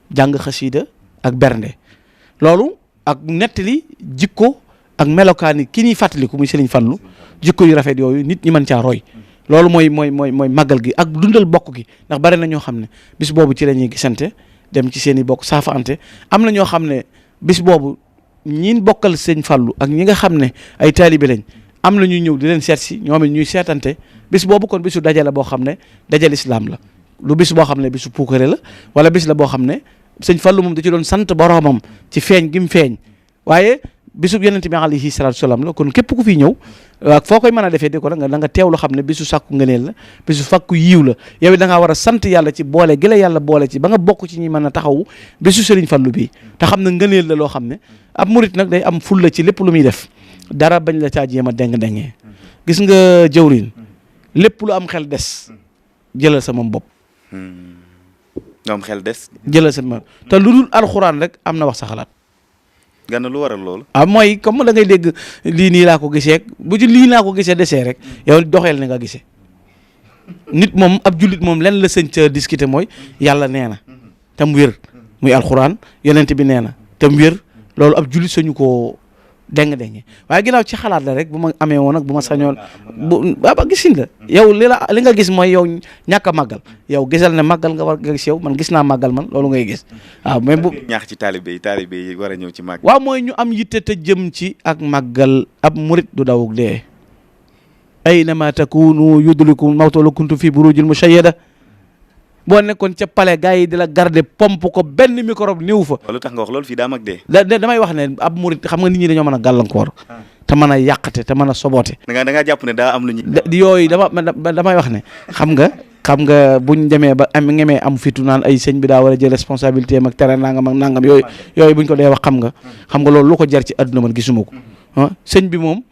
S1: jàng xasiida ak bernde loolu ak nettali jikko ak melokaani ki ñuy fàttaliku muy Sëriñ Fallu jikko yu rafet yooyu nit ñi mën caa roy loolu mooy màggal gi ak dundal bokk gi ndax bari na ñoo xam ne bis boobu ci la ñuy gisante dem ci seen i bokk saafaante am na ñoo xam ne bis boobu ñiin bokkal Sëñ Fallu ak ñi nga xam ne ay taalibe lañ am na ñuy ñëw di leen seet si ñoom it ñuy seetante bis boobu kon bisu dajale boo xam ne dajal islam la lu bis boo xam ne bisu puukare la wala bis la boo xam ne Sëñ Fallu moom da ci doon sant boroomam ci feeñ gi mu feeñ waaye bisub yonent bi alayhi salaatu salaam la kon képp ku fi ñëw ak foo koy mën a defee di ko da nga teewlu xam ne bisu sàkku ngëneel la bisu fàkku yiiw la yow da ngaa war a sant yàlla ci boole gi la yàlla boole ci ba nga bokk ci ñi mën a taxawu bisu Sëriñ Fallu bii te xam ne ngëneel la loo xam ne ab murit nag day am ful la ci lépp lu muy def dara bañ la caa jéem a deng-dengee gis nga jëwriñ lépp lu am xel des jëlal sa moom bopp
S2: ñoom xel des.
S1: jëlal sa ma te lu dul alxuraan rek am na wax sa xalaat.
S2: Gana lu waral loolu.
S1: mooy comme da ngay dégg lii nii laa ko gisee bu ci lii laa ko gisee desee rek yow doxeel ni nga gisee nit moom ab jullit moom lenn la sëñ ca discuter mooy yàlla nee na te mu wér muy alxuraan yonent bi nee na te mu wér loolu ab jullit sañu koo deng waaye ginnaaw ci xalaat la rek bu ma amee woon nag bu ma sañoon ba gisin la yow li nga gis mooy yow ñàkk a màggal yow gisal ne màggal nga war nga gis yow man gis naa màggal man loolu ngay gis waaw mais bu
S2: ñaax ci taalibe yi war a ñëw ci màggal.
S1: waaw mooy ñu am yitte te jëm ci ak màggal ab murit du dawug dee aynama takunu yudrikum mawtu walaw kuntum fi burujin mushayyada boo nekkoon ca palais gars yi di la garder pompe ko benn microbe néew fa.
S2: lu tax nga wax loolu fii daa mag dee.
S1: damay wax ne ab murit xam nga nit ñi dañoo mën a gàllankoor. te mën a yàqate te mën a soboote.
S2: da ngaa jàpp ne daa am lu ñu.
S1: yooyu damay wax ne xam nga buñ demee ba ngemee am fitu naan ay sëñ bi daa war a jël responsabilité am ak tere nangam ak nangam yooyu buñ ko dee wax xam nga loolu lu ko jar ci àdduna man gisuma ko sëñ bi moom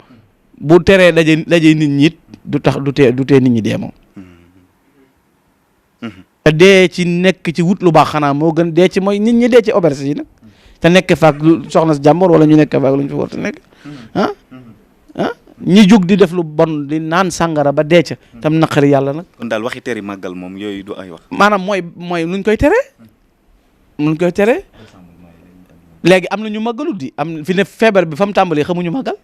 S1: bu teree daje nit ñi it du tee nit ñi dee moom. dee ci nekk ci wut lu baax xanaa moo gën dee ci mooy nit ñi dee ci auberge yi nag te nekk faak soxna si jàmbor wala ñu nekk faak lu ñu fi war a nekk ñi jóg di def lu bon di naan sàngara ba dee ca tam naqari yàlla nag.
S2: kon daal waxi teri màggal moom yooyu du ay wax.
S1: maanaam mooy nuñ koy tere léegi am na ñu màggalut di am fi ne feebar bi fa mu tàmbalee xamuñu màggal.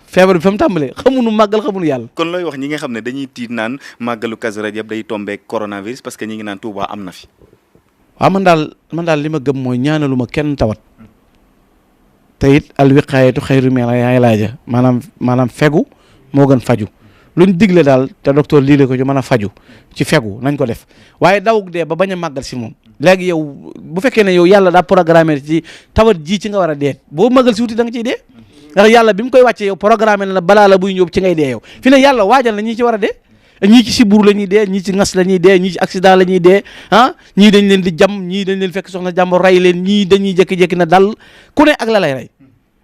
S1: feebar bi fa mu tàmbalee xamuñu màggal xamuñu yàlla.
S2: kon looy wax ñi nga xam ne dañuy tiit naan màggalu Kazu Rajab day tombé coronavirus parce que ñi ngi naan Touba am na fi.
S1: waaw man daal li ma gëm mooy ñaanaluma kenn tawat te it al wiqaayatu xayru min al ilaaja maanaam fegu moo gën faju luñ digle daal te docteur lii la ko ci mën a faju ci fegu nañ ko def waaye dawug dee ba bañ a màggal si moom léegi yow bu fekkee ne yow yàlla daa programmé ci tawat ji ci nga war a dee boo màggal si wuti da nga ciy dee. ndax yàlla bi mu koy wàccee yow programme na la balaa la buy ñëw ci ngay dee yow fi ne yàlla waajal na ñii ci war a dee ñii ci siburu la ñuy dee ñii ci ngas la ñuy dee ñii ci accident la ñuy dee ñii dañ leen di jam ñii dañ leen fekk soxna jàmbur rey leen ñii dañuy jékki-jékki na dal ku ne ak la lay rey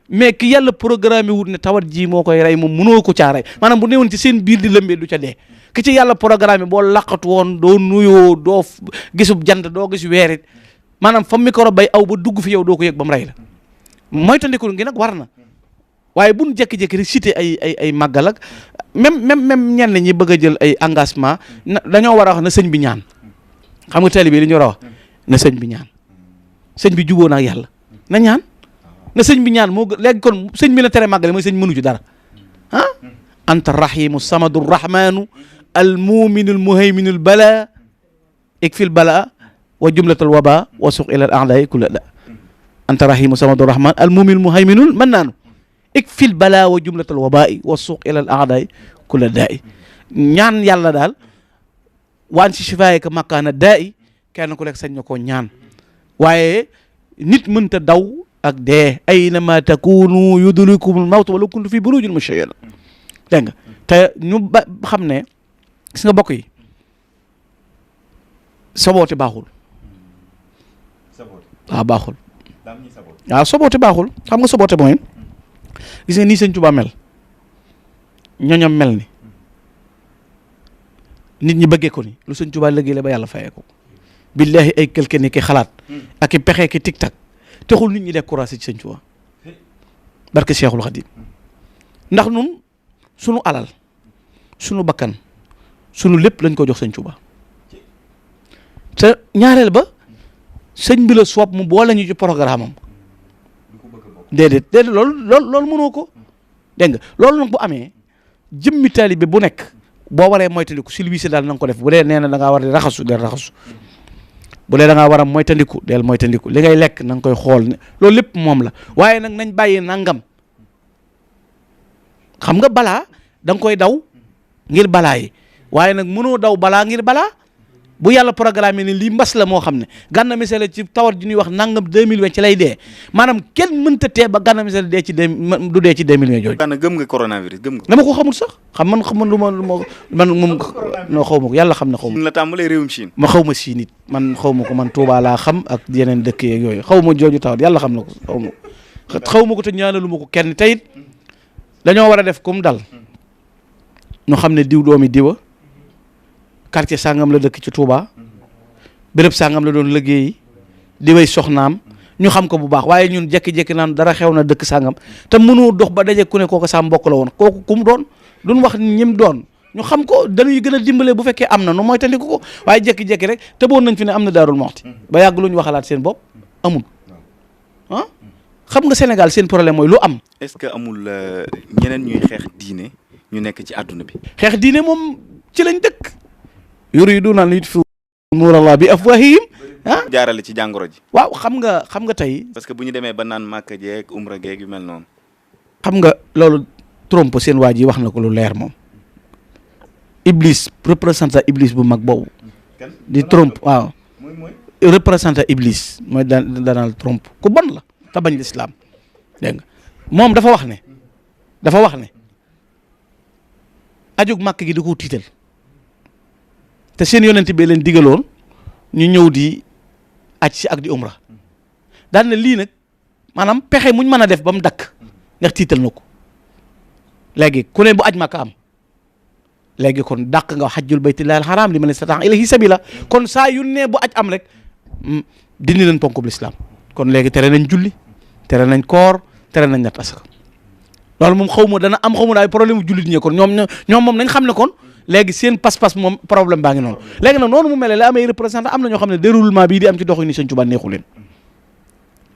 S1: mais ki yàlla programme wut ne tawat ji moo koy rey moom mënoo ko caa rey maanaam bu newoon ci seen biir di lëmbee du ca dee ki ci yàlla programme boo laqatu woon doo nuyoo doo gisub jant doo gis weerit maanaam fa microbe bay aw ba dugg fi yow doo ko yëg ba mu rey la moytandiku ngi nag war na waaye bu ñu jékki-jékki rek cité ay màggal ak même ñenn ñi bëgg a jël ay engagement dañoo war a wax na sëñ bi ñaan xam nga taalibe li ñu war a wax na sëñ bi ñaan sëñ bi jubóo na ak yàlla na ñaan na sëñ bi ñaan moo léegi kon sëñ bi na tere màggale mooy sëñ mënu ci dara anta rahimu samadu rahmanu al muminu al muhayminu al bala ikfil bala wa jumlatal waba wa suq ila al a'da'i kulla da anta rahimu samadu rahman al muminu al muhayminu al mannaanu ikfil balaa wa jumlatal wabaa'i wa suuq ilal a'daa'i kulla daa'i ñaan yàlla daal waan si shifaa'ika makaana daa'i kenn ku nekk sañ na koo ñaan waaye nit mënta daw ak dee aynama takunu yudrikumul mawtu walaw kuntum fi burujin mushayyada dégg nga te ñu ba xam ne gis nga bokk yi soboote baaxul waaw baaxul waaw soboote baaxul xam nga soboote mooy gis nga nii sëñ Tuubaa mel ñoñom mel ni nit ñi bëggee ko ni lu sëñ Tuubaa liggéey la ba yàlla fayee ko billahi ay quelque ni ki xalaat ak i pexe ki tic-tac taxul nit ñi découragé ci sëñ Tuubaa barke Cheikhul Khadim ndax nun sunu alal sunu bakkan sunu lépp lañ ko jox sëñ Tuubaa te ñaareel ba sëñ bi la soob mu boole ñu ci programme am déedéet loolu mënoo ko dégg nga loolu nag bu amee jëmmi taalibe bu nekk boo waree moytandiku silvissé daal na nga ko def bu dee nee na da ngaa war di raxasu del raxasu bu dee da ngaa war a moytandiku del moytandiku li ngay lekk na nga koy xool ne loolu lépp moom la waaye nag nañ bàyyi nangam xam nga balaa da nga koy daw ngir balaa yi waaye nag mënoo daw balaa ngir balaa bu yàlla programme ni lii mbas la moo xam ne Gana Messere ci tawat ji ñuy wax nangam 2020 ci lay dee maanaam kenn mënta tee ba Gana Messere dee ci du dee ci 2020 jooju.
S2: Gana gëm nga coronavirus gëm nga.
S1: dama ko xamul sax xam man lu ma man moom noo xaw ma ko yàlla xam na xaw ma.
S2: Chine la tàmbalee réewum Chine.
S1: ma xaw ma Chine it man xaw ma ko man Touba laa xam ak yeneen dëkk yeeg yooyu xaw ma jooju tawat yàlla xam na ko xaw ma ko te ñaanalu ma ko kenn te it dañoo war a def comme dal ñu xam ne diw doomi diwa quartier sangam la dëkk ci Touba béréb sàngam la doon liggéeyi di way soxnaam ñu xam ko bu baax waaye ñun jekki-jekki naan dara xew na dëkk sàngam te mënoo dox ba daje ku ne kooku sa mbokk la woon kooku ku mu doon duñ wax ñim doon ñu xam ko dañuy gën a dimbale bu fekkee am na nu mooy tandiku ko waaye jekki-jekki rek te boon nañ fi ne am na Daarul Muxti ba yàgg lu ñu waxalaat seen bopp amul ah xam nga Sénégal seen problème mooy lu am.
S2: est-ce que amul ñeneen ñuy xeex diine ñu nekk ci àdduna bi.
S1: xeex diine moom ci lañ dëkk. yuriduuna an yutfi'u nuurallaahi bi afwaahihim ah.
S2: jaarale ci jàngoro ji.
S1: waaw xam nga tey.
S2: parce que bu ñu demee ba naan Màkka jeeg umra geeg yu mel noonu.
S1: xam nga loolu Trump seen waa ji wax na ko lu leer moom. Iblis représentant Iblis bu mag boobu. di Trump waaw. représentant Iblis mooy Donald Trump ku bon la te bañ lislaam dégg nga moom dafa wax ne ajug màkk gi da ko tiital te seen yonent bi leen digaloon ñu ñëw di aj si ak di umra daan na lii nag maanaam pexe muñ mën a def ba mu dakk ndax tiital na ko léegi ku ne bu aj màkk am léegi kon dàq nga xajjul baytillahil haram liman istata'a ilayhi sabila kon saa yu ne bu aj am rek dindi nañ ponkub lislaam kon léegi tere nañ julli tere nañ koor tere nañ natt asaka loolu moom xaw ma dana am xaw ma daay problème mu jullit ñi kon ñoom moom nañ xam ne kon léegi seen pas-pas moom problème baa ngi noonu léegi nag noonu mu mel la amay représentant am na ñoo xam ne déroulement bii di am ci dox yi ni Sëñ Tuubaa neexu leen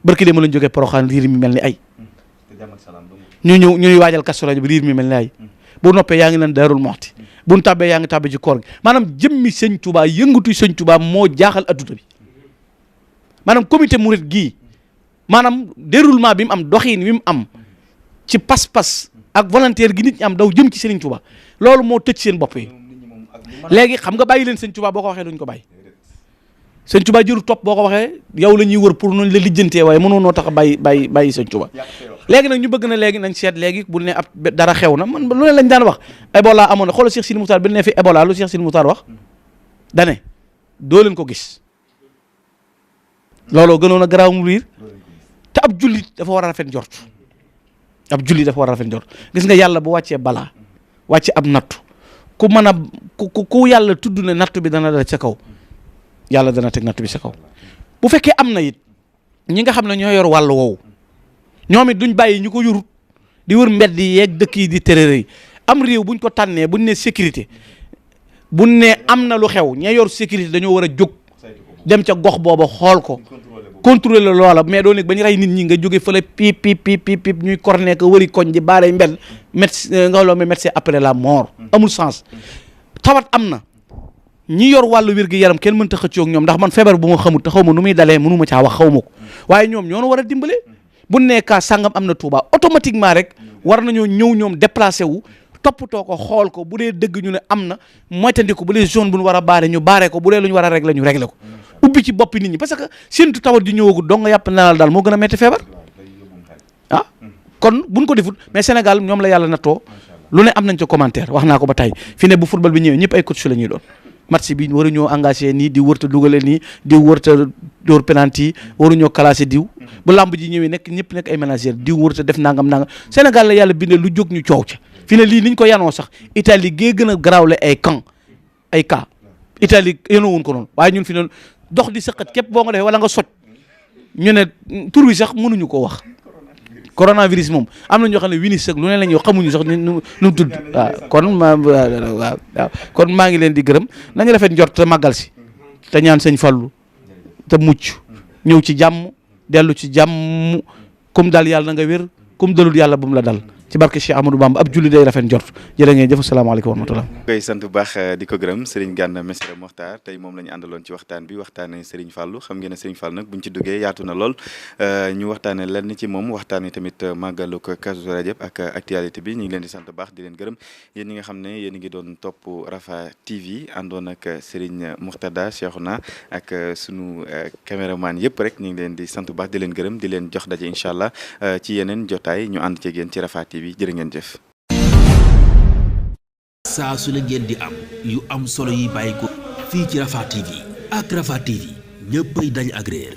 S1: barki de ma lañ jógee Poroxaan riir mi mel ni ay ñuy waajal Kazu Rajab bi riir mi mel ni ay bu noppee yaa ngi leen Daarul Muxti bu nu tàbbee yaa ngi tàbbee ci koor gi maanaam jëmmi Sëñ Tuubaa yëngatu Sëñ Tuubaa moo jaaxal adduna bi maanaam comité murit gii maanaam déroulement bi mu am doxiin wi mu am ci pas-pas ak volontaire gi nit ñi am daw jëm ci Sëriñ Tuubaa loolu moo tëj seen bopp yi léegi xam nga bàyyi leen Sëñ Tuubaa boo ko waxee duñ ko bàyyi Sëñ Tuubaa jëru topp boo ko waxee yow la ñuy wër pour nuñ la lijjantee waaye mënoo noo tax a bàyyi Sëñ Tuubaa léegi nag ñu bëgg na léegi nañ seet léegi bu ne ab dara xew na man lu ne lañ daan wax Ebola amoon na xoolal Cheikh Sidi Moukhtar bi ne fi Ebola lu Cheikh Sidi Moukhtar wax dane doo leen ko gis looloo gënoon a garaaw mu riir te ab jullit dafa war a rafet njort gis nga yàlla bu wàccee balaa wàcce ab nattu ku mën a ku yàlla tudd ne nattu bi dana dal sa kaw yàlla dana teg nattu bi sa kaw bu fekkee am na it ñi nga xam ne ñoo yor wàllu woowu ñoom it duñ bàyyi ñu ko yurut di wër mbedd yi yeeg dëkk yi di tërërë yi am réew buñ ko tànnee buñ ne sécurité buñ ne am na lu xew ña yor sécurité dañoo war a jóg dem ca gox booba xool ko contrôler loola mais doo nekk ba ñu rey nit ñi nga jóge fële pip ñuy corné ko wëri koñ di baaree mbel médecin nga loo médecin après la mort amul sens tawat am na ñi yor wàllu wér-gi-yaram kenn mënta xëccoo ak ñoom ndax man feebar bu ma xamut te xaw ma nu muy dalee mënu ma caa wax xaw ma ko waaye ñoom ñoo war a dimbale bu nekkaa sàngam am na Touba automatiquement rek war nañoo ñëw ñoom déplacé wu toppatoo ko xool ko bu dee dëgg ñu ne am na moytandiku bu dee zone bu ñu war a baare ñu baare ko bu dee lu ñu war a régler ñu régler ko ubbi ci boppi nit ñi parce que séntu tawat ji ñëwagul dong nga yàpp naanal daal moo gën a metti feebar kon buñ ko defut mais Sénégal ñoom la yàlla nattoo lu ne am nañ ci commentaire wax naa ko ba tey fi ne bu football bi ñëwee ñëpp ay coach la ñuy doon match bi waruñoo engagé nii di wërta dugale nii di wërta dóor penalty waruñoo classé diw bu lamb ji ñëwee ñëpp nekk ay manager diw wërta def nangam Sénégal la yàlla bindee lu jóg ñu coow ca fi ne lii niñ ko yanoo sax Italie gee gën a garaawle ay cas Italie yanoo woon ko noonu waaye ñun fi ne dox di sëqat képp boo nga defee wala nga soj ñu ne tur wi sax mënuñu koo wax coronavirus moom am na ñoo xam ne winis sax lu ne la ñuy xamuñu sax nu mu tudd waaw kon maa ngi leen di gërëm nañu rafet njort te màggal si te ñaan sëñ Fallu te mucc ñëw ci jàmm dellu ci jàmm comme daal yàlla na nga wér comme dalul yàlla bu mu la dal ci barke Cheikh Amadou Bamba ab julli day rafet njort jërë ngeen jëf asalaamaaleykum wa rahmatulah.
S2: koy sant bu baax di ko gërëm Serigne Gana Messere Mokhtar tey moom la ñu àndaloon ci waxtaan bi waxtaanee Serigne Fallou xam ngeen ne Serigne Fallou nag buñ ci duggee yaatu na lool ñu waxtaanee lenn ci moom waxtaanee tamit màggalu ko Kazu Rajab ak actualité bi ñu ngi leen di sant bu baax di leen gërëm yéen ñi nga xam ne yéen a ngi doon topp Rafah TV àndoon ak Serigne Mourtada Cheikhouna ak sunu caméraman yëpp rek ñu ngi leen di sant bu baax di leen gërëm di leen jox daje incha allah ci yeneen jotaay ñu ànd ci yéen ci Rafah TV jërë ngeen jëf.
S3: saa su la ngeen di am yu am solo yi bàyyi ko fii ci Rafah TV ak Rafah TV ñëppay dañ ak réer